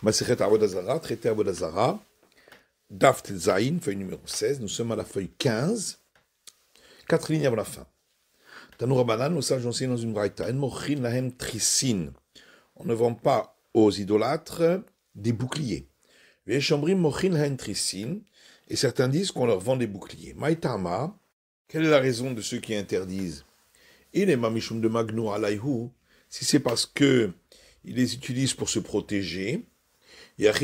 Masechet Avodah Zarah, traité Avodah Zarah, Daf Tel Zayin, feuille numéro 16, nous sommes à la feuille 15, 4 lignes avant la fin. Tanou Rabbanan, nos sages enseignent dans une braïta, En mochin lahem trissin. On ne vend pas aux idolâtres des boucliers. Veshambrim mochin lahem trissin, et certains disent qu'on leur vend des boucliers. Maïtama, quelle est la raison de ceux qui interdisent? Il est mamishum de magnu alayhu, si c'est parce que ils les utilisent pour se protéger, à ce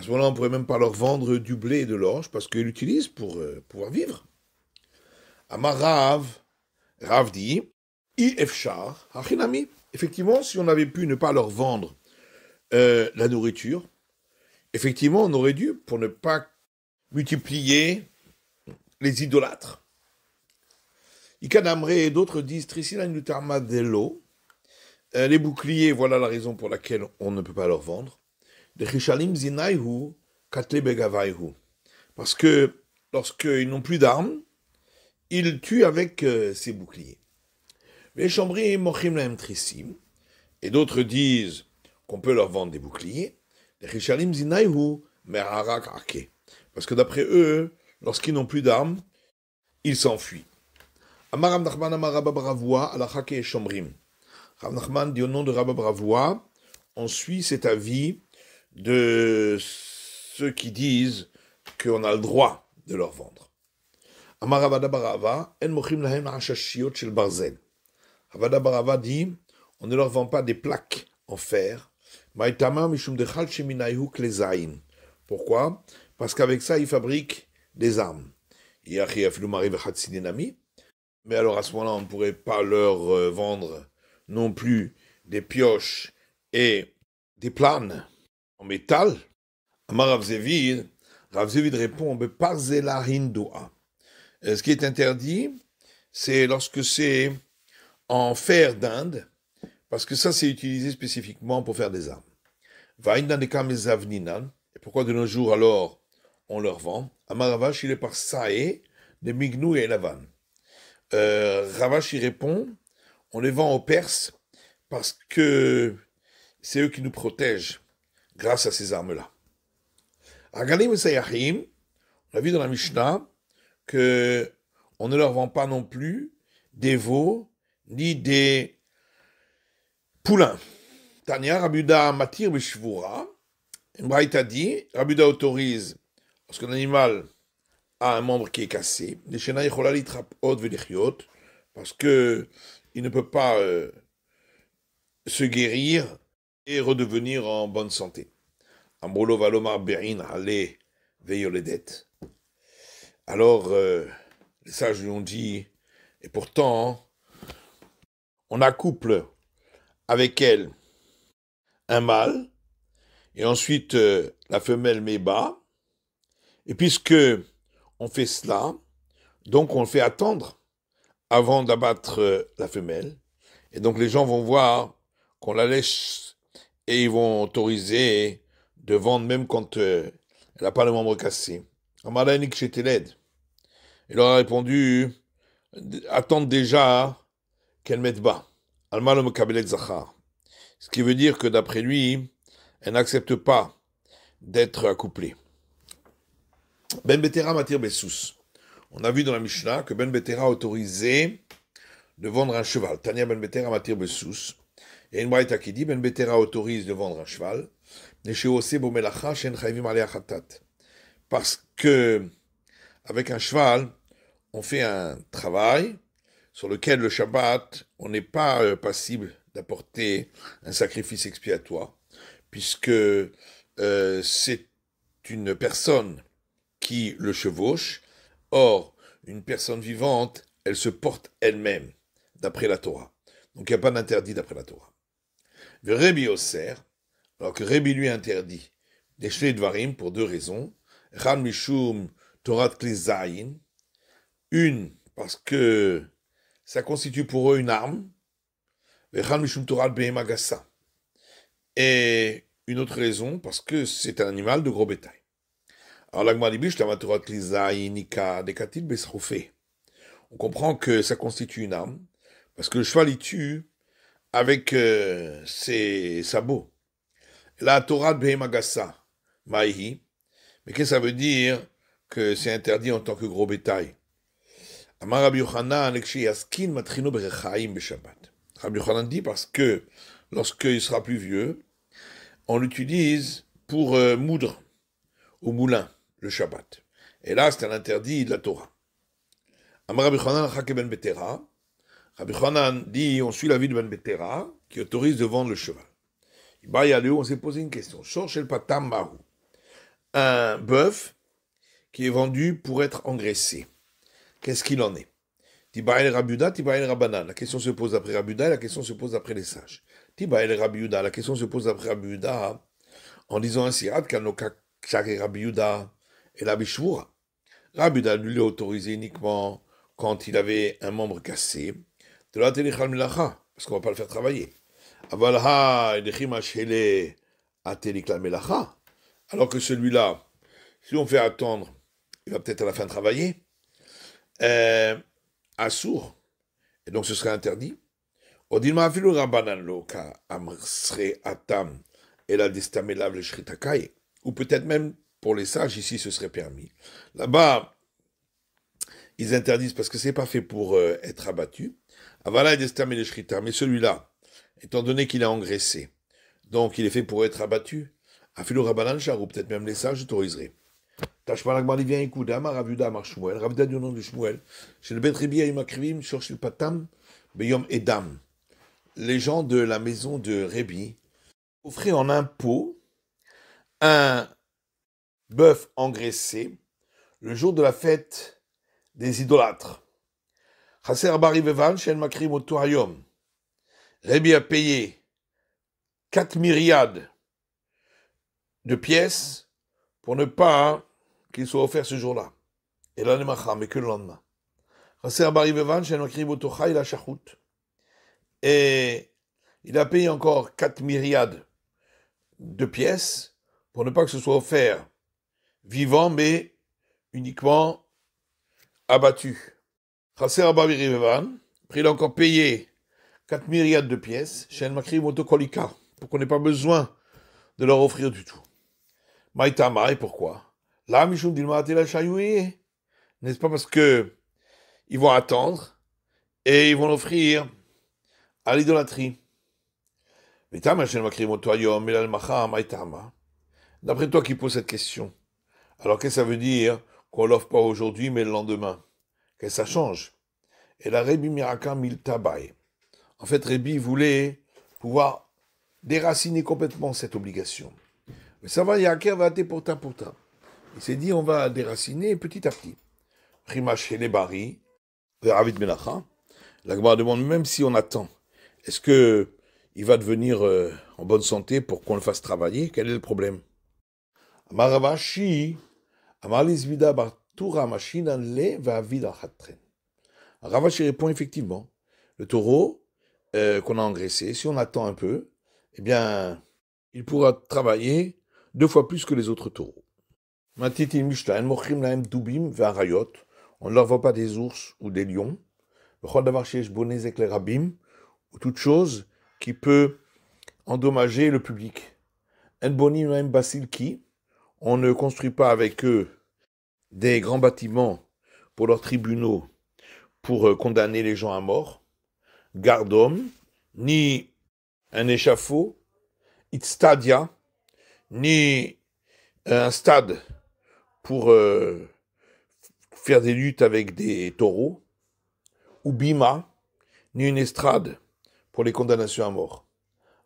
moment-là, on ne pourrait même pas leur vendre du blé et de l'orge parce qu'ils l'utilisent pour pouvoir vivre. Amar Rav dit, Efshar, hachinami. Effectivement, si on avait pu ne pas leur vendre la nourriture, effectivement, on aurait dû, pour ne pas multiplier les idolâtres. Ikadamre et d'autres disent, Trisina nutarma delo. Les boucliers, voilà la raison pour laquelle on ne peut pas leur vendre. Parce que lorsqu'ils n'ont plus d'armes, ils tuent avec ces boucliers. Et d'autres disent qu'on peut leur vendre des boucliers. Parce que d'après eux, lorsqu'ils n'ont plus d'armes, ils s'enfuient. Rav Nachman dit au nom de Rabba Bravois, on suit cet avis de ceux qui disent qu'on a le droit de leur vendre. Amar Ravada Barava, en mochim lahem hashashiot shel barzel. Ravada Barava dit, on ne leur vend pas des plaques en fer. Maïtama mishum dechal sheminayhu klezayin. Pourquoi? Parce qu'avec ça, ils fabriquent des armes. Mais alors à ce moment-là, on ne pourrait pas leur vendre non plus des pioches et des planes en métal. Amar Rav Zevid répond, ce qui est interdit, c'est lorsque c'est en fer d'Inde, parce que ça c'est utilisé spécifiquement pour faire des armes. Et pourquoi de nos jours alors on leur vend? Amar Ravash, il est par Sae, de Mignou et Lavan. Ravash y répond, on les vend aux Perses parce que c'est eux qui nous protègent grâce à ces armes-là. Agalim et Sayahim, on a vu dans la Mishnah que on ne leur vend pas non plus des veaux ni des poulains. Tania, Rabuda Matir Beshvura, Mbraïta dit, Rabuda autorise, lorsqu'un animal a un membre qui est cassé, parce que il ne peut pas se guérir et redevenir en bonne santé. Ambrolo valomar berin ale veyoledet. Alors, les sages lui ont dit, et pourtant, on accouple avec elle un mâle, et ensuite la femelle met bas, et puisque on fait cela, donc on le fait attendre avant d'abattre la femelle, et donc les gens vont voir qu'on la laisse et ils vont autoriser de vendre même quand elle n'a pas le membre cassé. Amalanik Sheteled. Il leur a répondu, attendre déjà qu'elle mette bas. Almalom Kabelet Zachar. Ce qui veut dire que d'après lui, elle n'accepte pas d'être accouplée. Ben Betera Matir Bessous. On a vu dans la Mishnah que Ben Betera a autorisé de vendre un cheval. Tania Ben Betera Matir Bessous. Et une braïta qui dit Ben Betera autorise de vendre un cheval. Parce que avec un cheval, on fait un travail sur lequel le Shabbat, on n'est pas passible d'apporter un sacrifice expiatoire, puisque c'est une personne qui le chevauche. Or, une personne vivante, elle se porte elle-même, d'après la Torah. Donc il n'y a pas d'interdit d'après la Torah. Rebi Osser, alors que Rebi lui interdit des Shlei Dvarim pour deux raisons. Chan Mishum Torat Klezayin, une, parce que ça constitue pour eux une arme, Chan Mishum Torat Behemagasa, et une autre raison, parce que c'est un animal de gros bétail. Alors l'Agma dit, Torat Klezayin Nika Dekatil Besroufé. On comprend que ça constitue une arme, parce que le cheval il tue avec ses sabots. la Torah de Behemagassa, Maïhi. Mais qu'est-ce que ça veut dire que c'est interdit en tant que gros bétail? Amar Rabbi Yochanan, Yaskin Matrino Berechaim Beshabbat. Rabbi Yochanan dit parce que lorsqu'il sera plus vieux, on l'utilise pour moudre au moulin le Shabbat. Et là, c'est un interdit de la Torah. Amar Rabbi Yochanan Chake ben Betera. Rabbi Yochanan dit, on suit l'avis de Ben Betera, qui autorise de vendre le cheval. On s'est posé une question. Shorshel Patam Mahu. Un bœuf qui est vendu pour être engraissé. Qu'est-ce qu'il en est? Tibael Rabiuda, Tibael Rabanan. La question se pose après Rabiuda et la question se pose après les sages. Tibael Rabiuda, la question se pose après Rabiuda en disant ainsi, Rad Kanoka Chak Rabiuda et la Bishvura. Rabiuda lui l'a autorisé uniquement quand il avait un membre cassé. De la Telechal Melacha, parce qu'on ne va pas le faire travailler. Avalha, Edechima Shele, Atelikla Melacha. Alors que celui-là, si on fait attendre, il va peut-être à la fin travailler. Assour, et donc ce serait interdit. Odilma afilu rabanan lo ka amsre atam et la destamelav le shritakai, ou peut-être même pour les sages ici ce serait permis. Là-bas, ils interdisent parce que c'est pas fait pour être abattu. Avala et destamel le shrita, mais celui-là, étant donné qu'il est engraissé, donc il est fait pour être abattu. Afilu rabanan char, ou peut-être même les sages autoriseraient. Tashmalagmar vient écoute, Amar Ravuda Amar Shmuel, Ravuda du nom de Shmuel, chez le Bet Rebi Ayimakrivim, Shorshil Patam, Beyom Edam. Les gens de la maison de Rebi offraient en impôt un bœuf engraissé le jour de la fête des idolâtres. Chaser Bari Vevan, Shen Makrim Otoayom. Rebi a payé 4 myriades de pièces pour ne pas qu'il soit offert ce jour-là. Et là, mais que le lendemain. Et il a payé encore 4 myriades de pièces pour ne pas que ce soit offert vivant, mais uniquement abattu. Après, il a encore payé 4 myriades de pièces pour qu'on n'ait pas besoin de leur offrir du tout. Maïtama, et pourquoi? Là, Mishum Dilmatela Chayoui, n'est-ce pas parce que ils vont attendre et ils vont l'offrir à l'idolâtrie. D'après toi qui poses cette question, alors qu'est-ce que ça veut dire qu'on l'offre pas aujourd'hui mais le lendemain? Qu'est-ce que ça change? Et la Rebi Miraka Miltabai. En fait, Rebi voulait pouvoir déraciner complètement cette obligation. Mais ça va, Yaker va être pourtant. Il s'est dit, on va déraciner petit à petit. Rimash Helebari, Ravid Melacha. La Gemara demande, même si on attend, est-ce que il va devenir en bonne santé pour qu'on le fasse travailler? Quel est le problème? Amaravashi, Amarlisvida Bartura Mashinan Le Vavida Hatren. Ravashi répond effectivement, le taureau qu'on a engraissé, si on attend un peu, eh bien, il pourra travailler 2 fois plus que les autres taureaux. On ne leur vend pas des ours ou des lions, ou toute chose qui peut endommager le public. On ne construit pas avec eux des grands bâtiments pour leurs tribunaux, pour condamner les gens à mort, gardom, ni un échafaud, itstadia, ni un stade pour faire des luttes avec des taureaux, ou bima, ni une estrade pour les condamnations à mort.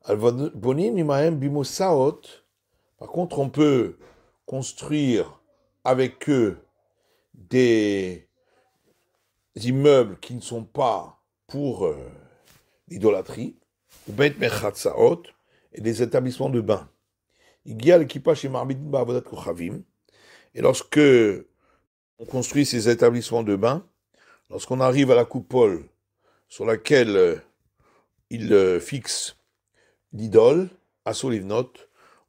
Par contre, on peut construire avec eux des immeubles qui ne sont pas pour l'idolâtrie, ou beit mechatzaot, et des établissements de bains. Et lorsque on construit ces établissements de bains, lorsqu'on arrive à la coupole sur laquelle il fixe l'idole, à Solivnot,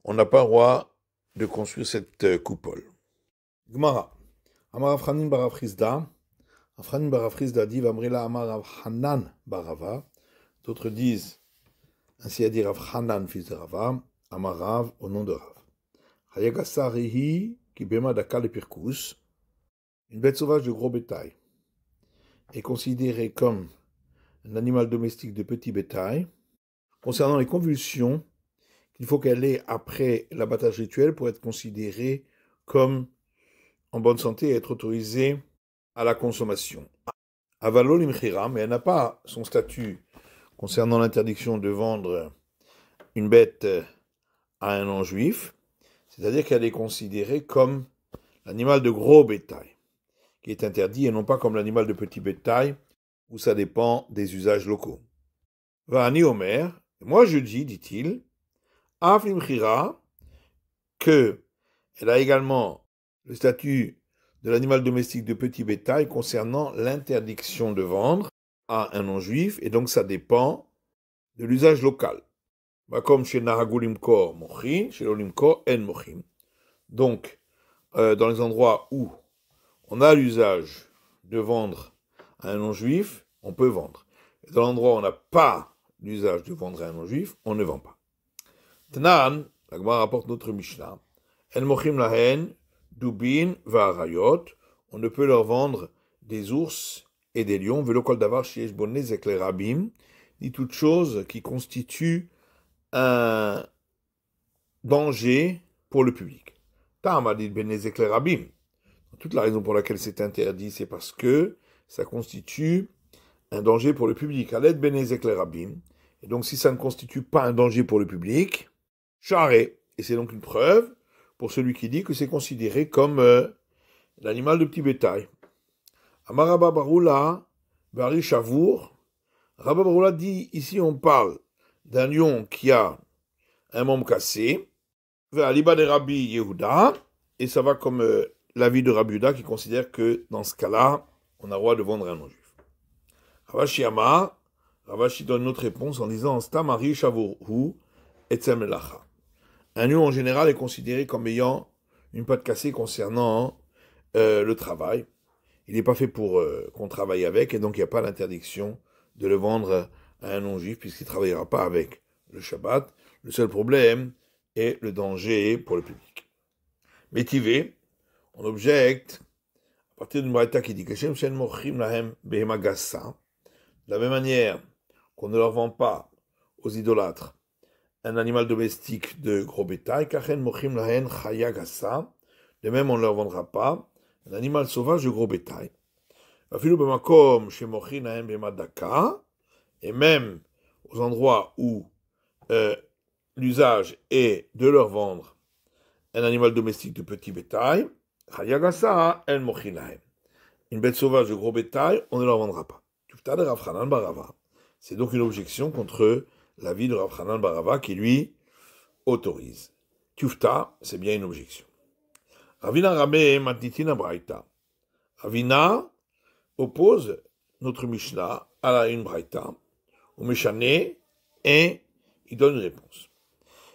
on n'a pas le droit de construire cette coupole. Gemara. Amar Afranin bar Afrizda. Afranin bar Afrizda dit Vamrila Amar Hanan bar Rava. D'autres disent, ainsi à dire Afhanan fils de Rava. Amarav, au nom de Rav. Hayagasa Rehi, Kibema Daka le Pirkus, une bête sauvage de gros bétail, est considérée comme un animal domestique de petit bétail. Concernant les convulsions, il faut qu'elle ait après l'abattage rituel pour être considérée comme en bonne santé et être autorisée à la consommation. Avalo limchira, mais elle n'a pas son statut concernant l'interdiction de vendre une bête à un non-juif, c'est-à-dire qu'elle est considérée comme l'animal de gros bétail, qui est interdit, et non pas comme l'animal de petit bétail, où ça dépend des usages locaux. Va'ani Omer, moi je dis, dit-il, Af limchira, que elle a également le statut de l'animal domestique de petit bétail concernant l'interdiction de vendre à un non-juif, et donc ça dépend de l'usage local. Comme chez Naragulimkor Mochin, chez l'Olimkor En Mochin. Donc, dans les endroits où on a l'usage de vendre à un non-juif, on peut vendre. Et dans l'endroit où on n'a pas l'usage de vendre à un non-juif, on ne vend pas. Tnan, la Gemara rapporte notre Mishnah, En Mochim Lahen, Dubin, Va'arayot, on ne peut leur vendre des ours et des lions, Velo Kol Davar Shiesh Bonne Zeklerabim, ni toute chose qui constitue un danger pour le public. Ta'amadid Benezek Lerabim. Toute la raison pour laquelle c'est interdit, c'est parce que ça constitue un danger pour le public. Aled Benezek Lerabim. Et donc, si ça ne constitue pas un danger pour le public, charré. Et c'est donc une preuve pour celui qui dit que c'est considéré comme l'animal de petit bétail. Amaraba Baroula, Bari Shavour. Rabba Baroula dit, ici on parle d'un lion qui a un membre cassé, vers l'Iba de Rabbi Yehuda, et ça va comme l'avis de Rabbi Yehuda qui considère que dans ce cas-là, on a le droit de vendre un non-juif. Ravashi Amar, Ravashi donne une autre réponse en disant Stamari Shavurhu Etzem Lacha. Un lion en général est considéré comme ayant une patte cassée concernant le travail. Il n'est pas fait pour qu'on travaille avec, et donc il n'y a pas l'interdiction de le vendre à un non-juif, puisqu'il ne travaillera pas avec le Shabbat. Le seul problème est le danger pour le public. Métivé, on objecte, à partir d'une braïta qui dit que Shem Shen Mochim Lahem Behema Gassa, de la même manière qu'on ne leur vend pas aux idolâtres un animal domestique de gros bétail, Kachen Mochim Lahem Chaya Gassa, de même on ne leur vendra pas un animal sauvage de gros bétail. Et même aux endroits où l'usage est de leur vendre un animal domestique de petit bétail, une bête sauvage de gros bétail, on ne leur vendra pas. C'est donc une objection contre l'avis de Rav Hanan Barava qui lui autorise. Tufta, c'est bien une objection. Ravina Rameh Matnitina Braïta. Ravina oppose notre Mishnah à une Braïta, au Meshane, et il donne une réponse.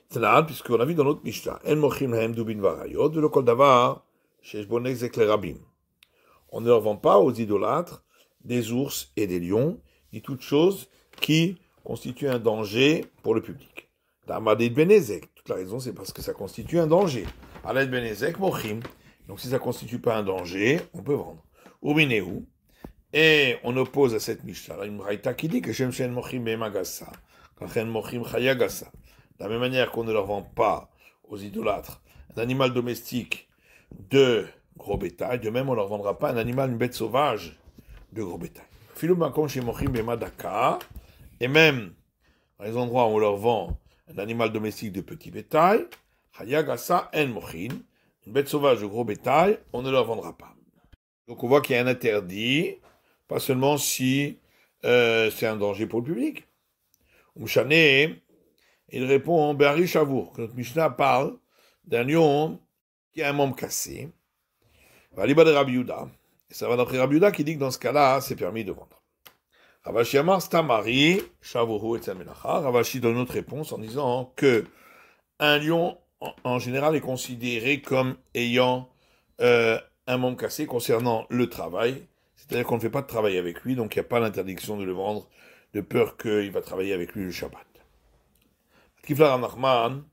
C'est puisqu'on a vu dans notre Mishnah, En Mochim Lahem Dubin Varayot, de l'Okol Davar, Shesh Bonek Zeklerabim. On ne leur vend pas aux idolâtres des ours et des lions, ni toute chose qui constitue un danger pour le public. D'amadid Benezek. Toute la raison, c'est parce que ça constitue un danger. Aled Benezek Mochim. Donc si ça ne constitue pas un danger, on peut vendre. Umineu. Et on oppose à cette Mishnah une braïta qui dit que Shem Shen Mochim Be'emagassa, Kachen Mochim Chayagassa. De la même manière qu'on ne leur vend pas aux idolâtres un animal domestique de gros bétail, de même on ne leur vendra pas un animal, une bête sauvage de gros bétail. Filou Makom Shem Mochim Be'emadaka. Et même dans les endroits où on leur vend un animal domestique de petit bétail, Chayagassa En Mochin, une bête sauvage de gros bétail, on ne leur vendra pas. Donc on voit qu'il y a un interdit, pas seulement si c'est un danger pour le public. Mouchané, il répond Be'ari Shavour, que notre Mishnah parle d'un lion qui a un membre cassé. Valiba de Rabbi Yehuda. Et ça va d'après Rabbi Yehuda qui dit que dans ce cas-là, c'est permis de vendre. Ravashi Amar Stamari, Shavuru et Tzamelacha. Ravashi donne notre réponse en disant que un lion, en général, est considéré comme ayant un membre cassé concernant le travail. C'est-à-dire qu'on ne fait pas de travail avec lui, donc il n'y a pas l'interdiction de le vendre, de peur qu'il va travailler avec lui le Shabbat. Kiflar Nachman,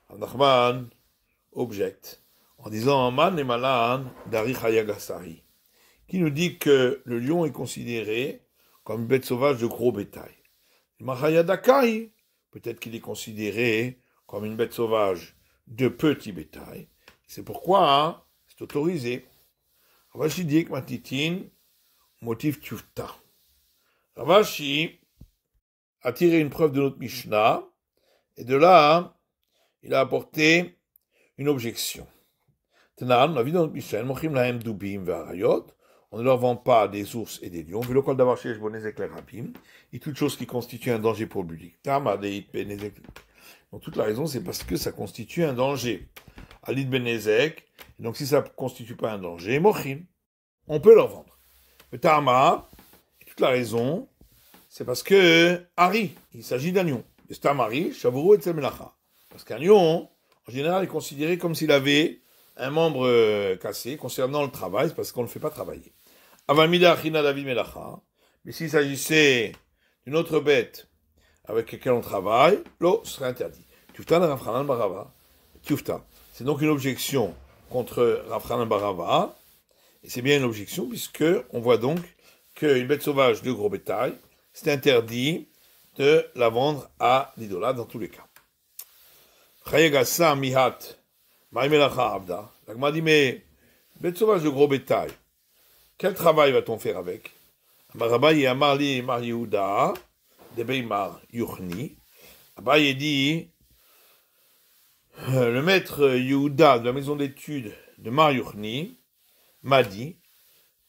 Nachman objecte en disant Man et Malan Dari Hayagasari, qui nous dit que le lion est considéré comme une bête sauvage de gros bétail. Mahayadakai, peut-être qu'il est considéré comme une bête sauvage de petit bétail. C'est pourquoi c'est autorisé. Ravashi dit que Matitin, motif tufta. Ravashi a tiré une preuve de notre Mishnah, et de là, il a apporté une objection. Tanan, on a vu dans notre Mishnah, Mochim lahem dubim ve'arayot, on ne leur vend pas des ours et des lions, vu le col d'avoir chez Bonnes éclairs rapim, et toute chose qui constitue un danger pour le public. Donc toute la raison, c'est parce que ça constitue un danger. Alid Benezek, donc si ça ne constitue pas un danger, Mochim, on peut leur vendre. Le Tama, toute la raison, c'est parce que Hari, il s'agit d'un lion. Le Stamari, Shavuru et Tselmelacha. Parce qu'un lion, en général, est considéré comme s'il avait un membre cassé concernant le travail, c'est parce qu'on ne le fait pas travailler. Avamida Achina David Melacha. Mais s'il s'agissait d'une autre bête avec laquelle on travaille, l'eau serait interdit. Tufta Rafranan Barava. Tufta. C'est donc une objection contre Rafranan Barava. Et c'est bien une objection, puisque on voit donc qu'une bête sauvage de gros bétail, c'est interdit de la vendre à l'idolâtre dans tous les cas. Chayagasa mihat, maïmelacha abda. L'agma dit, mais bête sauvage de gros bétail, quel travail va-t-on faire avec? Amarabay amarli mar Yehuda, debei mar yuchni. Abaye dit, le maître Yehuda de la maison d'études de Mar Yuchni m'a dit,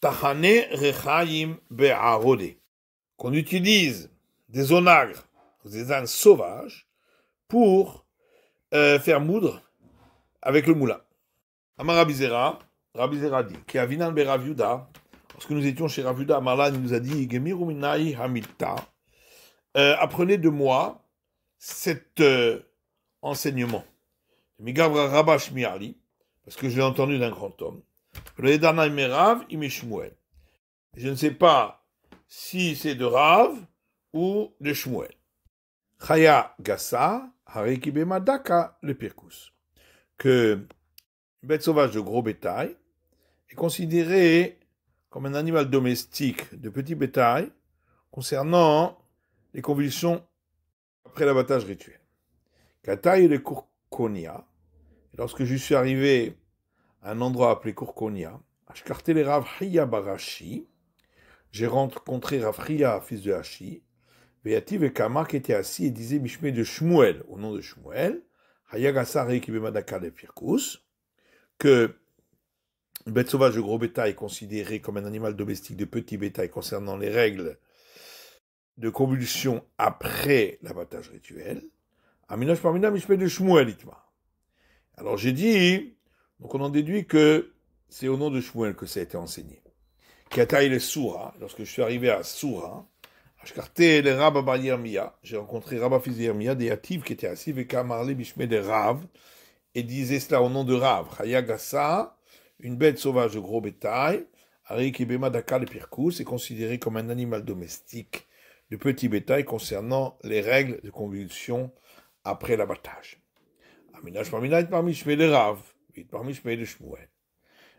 Tahane rechaim be'arode, qu'on utilise des onagres, des ânes sauvages, pour faire moudre avec le moulin. Amar Rabizera dit, qui a vinan be Rav Yehuda, lorsque nous étions chez Rav Yehuda, Amarlan nous a dit, Gemiru minai hamilta, apprenez de moi cet enseignement. Migavra Rabash Miali, parce que je l'ai entendu d'un grand homme. Je ne sais pas si c'est de Rav ou de Shmuel. Chaya Gassa, Harikibema Daka, le Pirkus. Que une bête sauvage de gros bétail est considérée comme un animal domestique de petit bétail concernant les convulsions après l'abattage rituel. Kataï le Kourkonia, lorsque je suis arrivé à un endroit appelé Kourkonia, Ashkarté le Rav Hiya Barashi, j'ai rencontré Rav Hiya, fils de Hashi, Veyativ et Kama qui était assis et disait Mishmé de Shmuel, au nom de Shmuel, Hayagasa Reikibemadaka le Pirkus, que une bête sauvage de gros bétail est considérée comme un animal domestique de petit bétail concernant les règles de convulsion après l'abattage rituel. Aminosh Parmina Mishmé de Shmuel Itma. Alors j'ai dit, donc on en déduit que c'est au nom de Shmuel que ça a été enseigné. Kataï le Soura, lorsque je suis arrivé à Soura, Ashkarté le Rabba Bar Yirmiya, j'ai rencontré Rabba fils de Yirmiya, des Yativ qui étaient assis avec Amarle Bishmé de Rav, et disait cela au nom de Rav. Hayagasa, une bête sauvage de gros bétail, Arik Ibema Daka le Pirkus, est considéré comme un animal domestique de petit bétail concernant les règles de convulsion après l'abattage. Aminash Parmina et parmi Shmé de Rav, et parmi Shmé de Shmuel.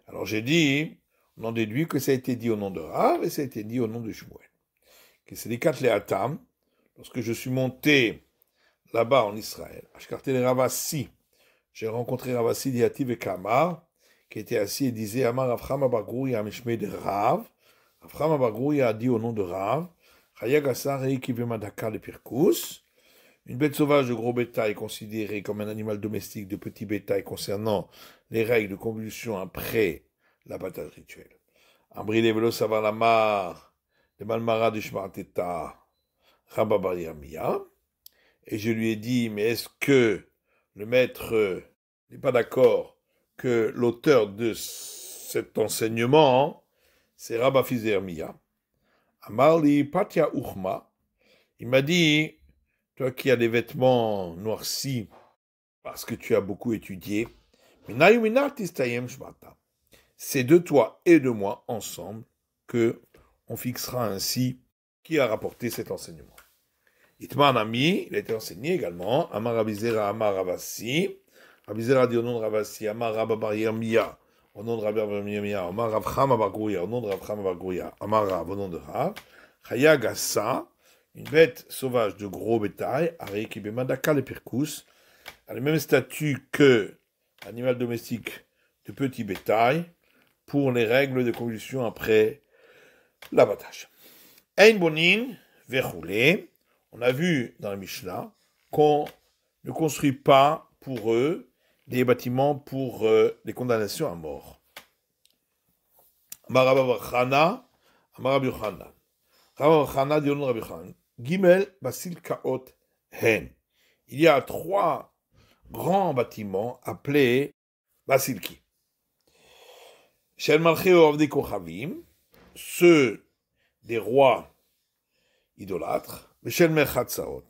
Alors j'ai dit, on en déduit que ça a été dit au nom de Rav et ça a été dit au nom de Shmuel. Que c'est les quatre Léatam, lorsque je suis monté là-bas en Israël, Ashkarté le Ravassi, j'ai rencontré Ravassi Diativ et Kamar, qui était assis et disait Amar Avram Abagroui a Mishmé de Rav. Avram Abagroui a dit au nom de Rav, Chayagasa Reikivemadaka le Pirkus. Une bête sauvage de gros bétail considérée comme un animal domestique de petit bétail concernant les règles de convulsion après l'abattage rituel. Ambrilé velo savar la mar, le malmara de Shmarteta, Rabba Bar Yirmiya. Et je lui ai dit, mais est-ce que le maître n'est pas d'accord que l'auteur de cet enseignement, c'est Rabba fils de Yirmiya. Amarli Patya Uchma, il m'a dit, toi qui as des vêtements noircis parce que tu as beaucoup étudié, c'est de toi et de moi ensemble que on fixera ainsi qui a rapporté cet enseignement. Itman Ami, il a été enseigné également, Amar Abizera Amar Ravassi, Rabbi Zera dit au nom de Ravasi, Amar Rabba bar Yirmiya, au nom de Rabbi Yirmiya, Amar Rav Chama bar Gouria, au nom de Rav Chama bar Gouria, Amar Rav, au nom de Rav, Chaya Gassa, une bête sauvage de gros bétail, Ari Kibemadaka le Pirkus, a le même statut que animal domestique de petit bétail, pour les règles de conduction après l'abattage. Ein bonin verroulé, on a vu dans la Mishnah qu'on ne construit pas pour eux des bâtiments pour les condamnations à mort. Amar Rabba bar Chana, Amar Rabbi Yochanan. Rabba bar Chana dit au nom de Rabbi Yochanan, Gimel basil kaot hen. Il y a 3 grands bâtiments appelés basilki. Shel malchei ovdei kochavim, ceux des rois idolâtres, Shel merchatzaot,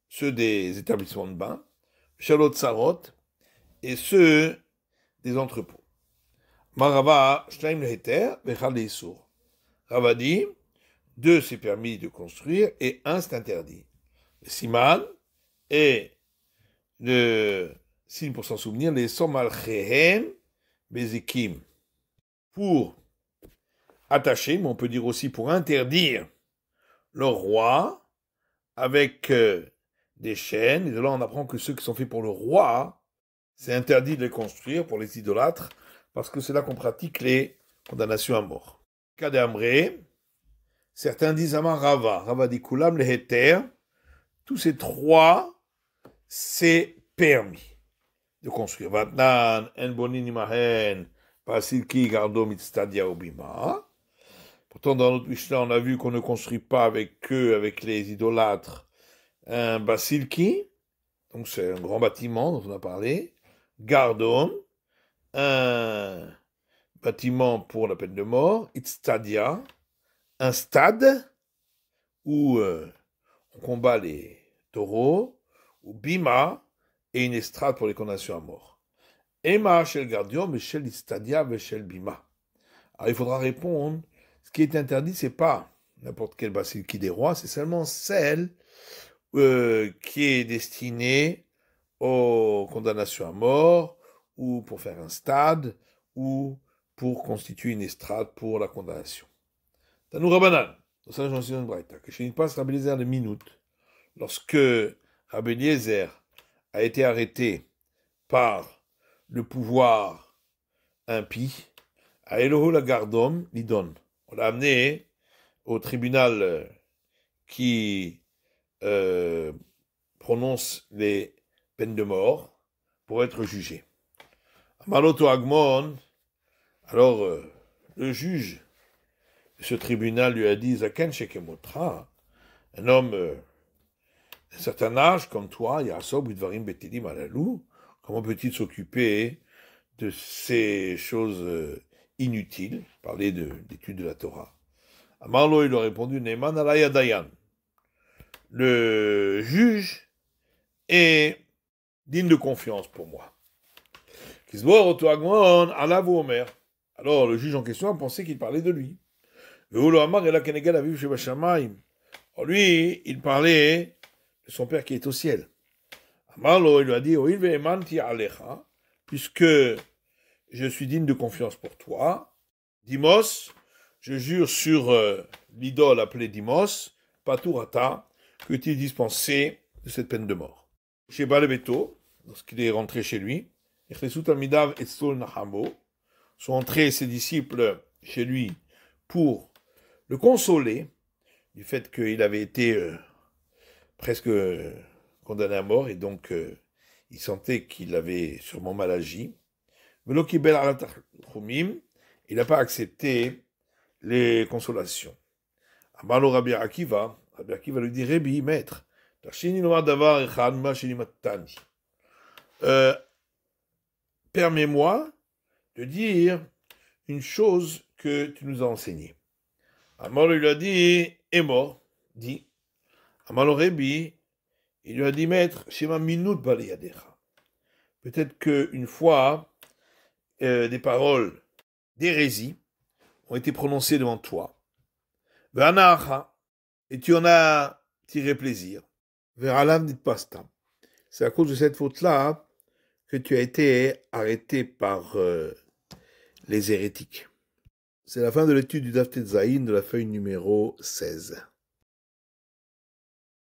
ceux des établissements de bains, Shel otzarot, et ceux des entrepôts. Marava, Shnaim leheter, vechad leisur. Rava dit, 2 c'est permis de construire et 1 c'est interdit. Le siman et le signe pour s'en souvenir, les somalchehem bezikim, pour attacher, mais on peut dire aussi pour interdire le roi avec des chaînes. Et de là, on apprend que ceux qui sont faits pour le roi, c'est interdit de les construire pour les idolâtres, parce que c'est là qu'on pratique les condamnations à mort. Cas d'Amré, certains disent Amar Rava, Rava dit Kulam le Heter, tous ces 3, c'est permis de construire. Vatnan, En Bonin Imahen, Basilki, Gardo, Mitstadia, Obima. Pourtant, dans notre Mishnah, on a vu qu'on ne construit pas avec eux, avec les idolâtres, un Basilki, donc c'est un grand bâtiment dont on a parlé, Gardon, un bâtiment pour la peine de mort, Itstadia, un stade où on combat les taureaux, ou Bima, et une estrade pour les condamnations à mort. Ema shel Gardion, mais shel Itstadia, mais shel Bima. Alors il faudra répondre, ce qui est interdit, c'est pas n'importe quel basilki des rois, c'est seulement celle qui est destinée aux condamnations à mort, ou pour faire un stade, ou pour constituer une estrade pour la condamnation. Tanou Rabbanan, dans ça j'en suis dans le Braïta, que chez une passe Rabbi Eliezer de minutes, lorsque Rabbi Eliezer a été arrêté par le pouvoir impie, à Eloho la Gardom, l'idon. On l'a amené au tribunal qui prononce les peines de mort pour être jugé. Maloto Agmon, alors le juge de ce tribunal lui a dit Zaken Shekemotra, un homme d'un certain âge comme toi, Yasob Udvarim Betedim Alalou, comment peut-il s'occuper de ces choses inutiles, parler d'études de la Torah. Amarlo, il a répondu Neyman Alaya Dayan. Le juge est digne de confiance pour moi. Alors le juge en question a pensé qu'il parlait de lui. Lui, il parlait de son père qui est au ciel. Amarlo, il lui a dit puisque je suis digne de confiance pour toi, Dimos, je jure sur l'idole appelée Dimos, Paturata, que tu es dispensé de cette peine de mort. Chez Balebeto, lorsqu'il est rentré chez lui, sont entrés ses disciples chez lui pour le consoler du fait qu'il avait été presque condamné à mort et donc il sentait qu'il avait sûrement mal agi. Il n'a pas accepté les consolations. Amalo Rabbi Akiva lui dit Rabbi, maître, permets-moi de dire une chose que tu nous as enseignée. Amalo lui a dit Emor, dit. Amalo Rabbi, il lui a dit maître, Shema minut baliyadecha. Peut-être qu'une fois, des paroles d'hérésie ont été prononcées devant toi. Et tu en as tiré plaisir. C'est à cause de cette faute-là que tu as été arrêté par les hérétiques. C'est la fin de l'étude du Daf Tetzaïn de la feuille numéro 16.